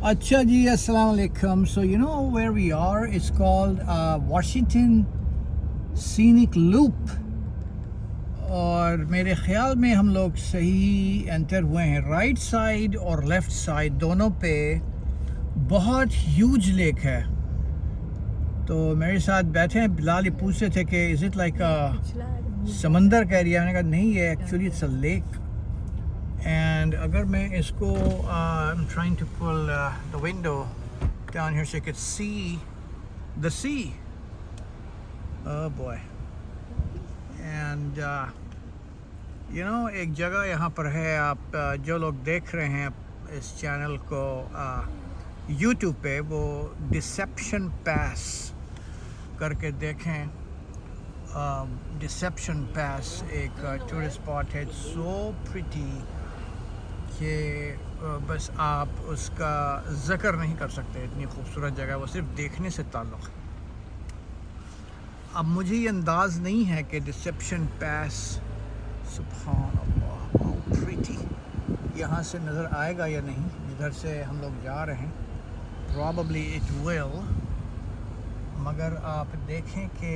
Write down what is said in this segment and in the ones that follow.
Acha ji, assalamu alaikum. So you know where we are? It's called Washington Scenic Loop. और मेरे ख्याल में हम लोग सही एंटर हुए हैं. राइट साइड और लेफ़्ट साइड दोनों पे बहुत ह्यूज लेक है. तो मेरे साथ बैठे हैं बिलाल, ये पूछ रहे थे कि इज़ इट लाइक समंदर का एरिया. मैंने कहा नहीं, ये actually it's a lake. And अगर मैं इसको I am trying to pull the window down here so you can see the sea. Oh boy. And you know एक जगह यहाँ पर है, आप जो लोग देख रहे हैं इस चैनल को यूट्यूब पे, वो डिसेप्शन पास करके देखें. डिसेप्शन पास एक टूरिस्ट स्पॉट है. सो प्रिटी कि बस आप उसका ज़िक्र नहीं कर सकते. इतनी खूबसूरत जगह है, वो सिर्फ देखने से ताल्लुक़. अब मुझे ये अंदाज़ नहीं है कि डिसेप्शन पास, सुभान अल्लाह हाउ प्रिटी, यहाँ से नज़र आएगा या नहीं. इधर से हम लोग जा रहे हैं, प्रॉबली इट विल. मगर आप देखें कि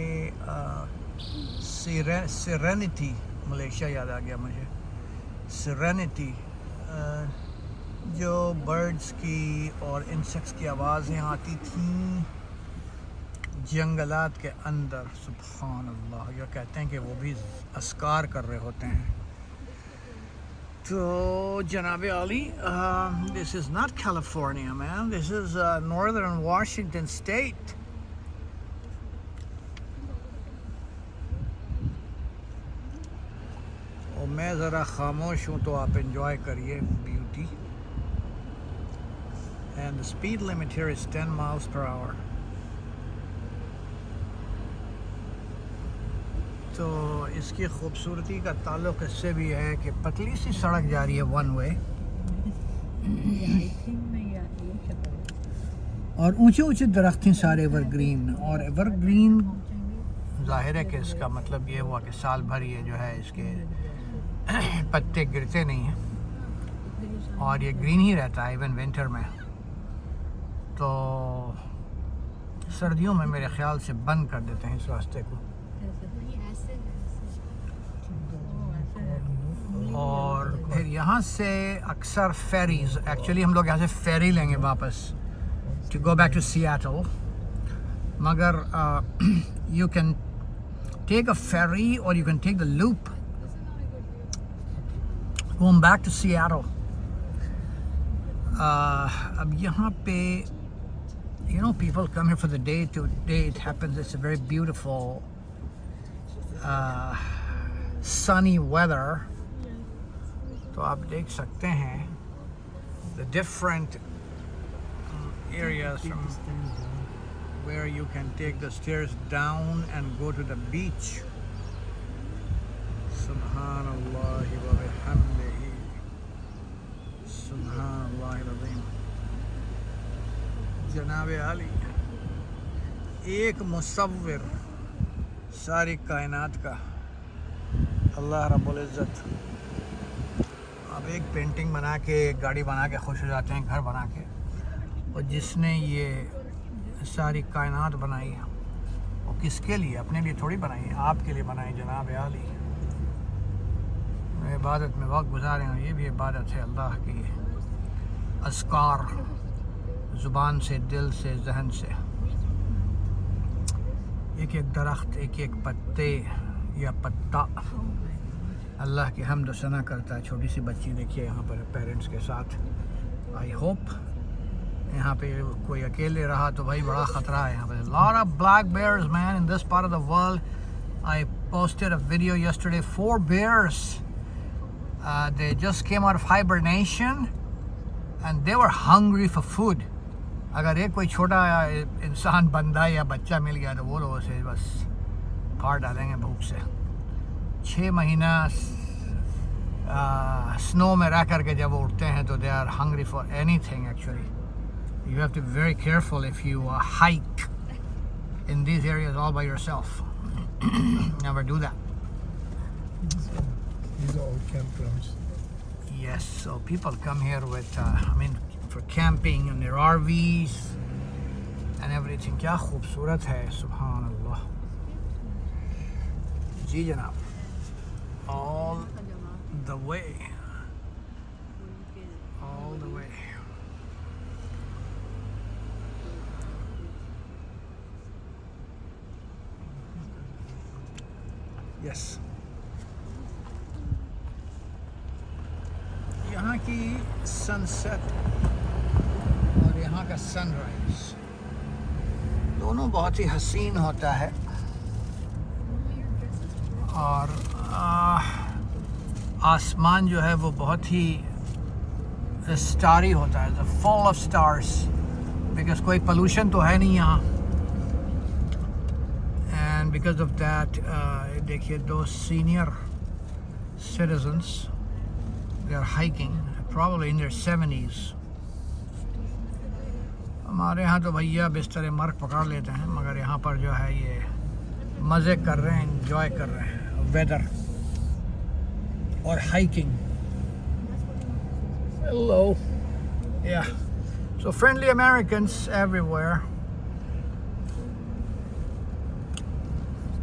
सेरेनिटी, मलेशिया याद आ गया मुझे. सेरेनिटी, जो बर्ड्स की और इंसेक्ट्स की आवाज़ें आती थीं जंगलात के अंदर. सुभान अल्लाह. ये कहते हैं कि वो भी अस्कार कर रहे होते हैं. तो जनाब आली, this is not California man, this is northern Washington state. और मैं ज़रा खामोश हूँ तो आप इंजॉय करिए beauty. And the speed limit here is 10 miles per hour. तो इसकी खूबसूरती का ताल्लुक़ इससे भी है कि पतली सी सड़क जा रही है वन वे, और ऊंचे ऊंचे दरख्त हैं सारे एवरग्रीन. और एवरग्रीन ज़ाहिर है कि इसका मतलब ये हुआ कि साल भर ये जो है इसके पत्ते गिरते नहीं हैं और ये ग्रीन ही रहता है इवन विंटर में. तो सर्दियों में मेरे ख्याल से बंद कर देते हैं इस रास्ते को. और फिर यहाँ से अक्सर फेरीज, एक्चुअली हम लोग यहाँ से फेरी लेंगे वापस to go back to Seattle. मगर you can take a ferry और you can take the loop going back to Seattle. अब यहाँ पे you know people come here for the day to day. It happens, it's a very beautiful sunny weather. तो आप देख सकते हैं the different areas from where you can take the stairs down and go to the beach. Subhanallah wa bihamdihi, subhanallah al-azim. जनाब आली, एक मुसव्विर सारी कायनात का, अल्लाह रब्बुल इज़्ज़त. अब एक पेंटिंग बना के, एक गाड़ी बना के खुश हो जाते हैं, घर बना के. और जिसने ये सारी कायनात बनाई है वो किसके लिए? अपने लिए थोड़ी बनाई है, आपके लिए बनाई. जनाब आली, इबादत में वक्त गुजारे हैं, ये भी इबादत है अल्लाह की. अस्कार, ज़ुबान से, दिल से, जहन से. एक एक दरख्त, एक एक पत्ते या पत्ता अल्लाह की हम्द सना करता है. छोटी सी बच्ची देखिए यहाँ पर पेरेंट्स के साथ. आई होप यहाँ पे कोई अकेले रहा तो भाई बड़ा ख़तरा है यहाँ पे. Lot of black bears man in this part of the world. I posted a video yesterday. 4 bears. They just came out of hibernation and they were hungry for food. अगर एक कोई छोटा इंसान, बंदा या बच्चा मिल गया तो वो लोग उसे बस फाड़ डालेंगे भूख से. 6 महीना स्नो में रह करके जब वो उठते हैं तो they are hungry for anything. Actually you have to be very careful if you hike in these areas all by yourself. Never do that. These are all campgrounds. Yes, so people come here with I mean for camping and their RVs and everything. क्या खूबसूरत है, सुभान अल्लाह. जी जनाब, all the way, all the way. Yes. यहाँ की sunset और यहाँ का सनराइज दोनों बहुत ही हसीन होता है. और आसमान जो है वो बहुत ही स्टारी होता है, फुल ऑफ स्टार्स, बिकॉज कोई पोल्यूशन तो है नहीं यहाँ. एंड बिकॉज ऑफ दैट देखिए दो senior citizens, they are hiking, probably in their 70s. हमारे यहाँ तो भैया बिस्तर मर्ग पकड़ लेते हैं, मगर यहाँ पर जो है ये मज़े कर रहे हैं, एंजॉय कर रहे हैं वेदर और hiking. Hello. Yeah. So friendly Americans everywhere.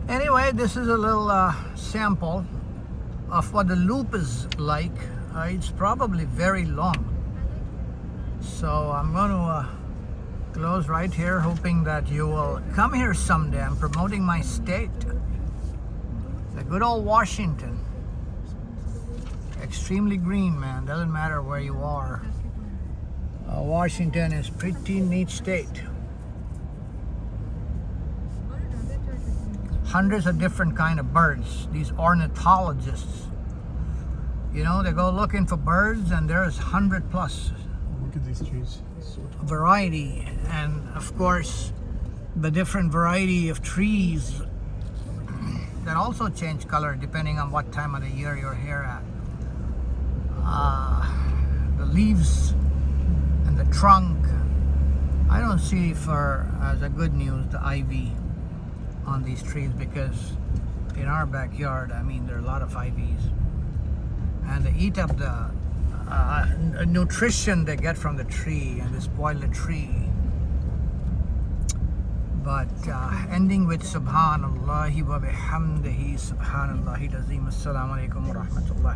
Anyway, this is a little sample of what the loop is like. It's probably very long. So I'm going to close right here, hoping that you will come here someday. I'm promoting my state, the good old Washington. Extremely green, man. Doesn't matter where you are. Washington is pretty neat state. Hundreds of different kind of birds. These ornithologists, you know, they go looking for birds, and there's 100 plus. Look at these trees. Variety, and of course the different variety of trees that also change color depending on what time of the year you're here at. The leaves and the trunk. I don't see for as a good news the ivy on these trees, because in our backyard, I mean, there are a lot of ivies, and they eat up the nutrition they get from the tree, and they spoil the tree. But ending with Subhanallahi wa bihamdihi, Subhanallahi Azim. Assalamu alaikum wa rahmatullah.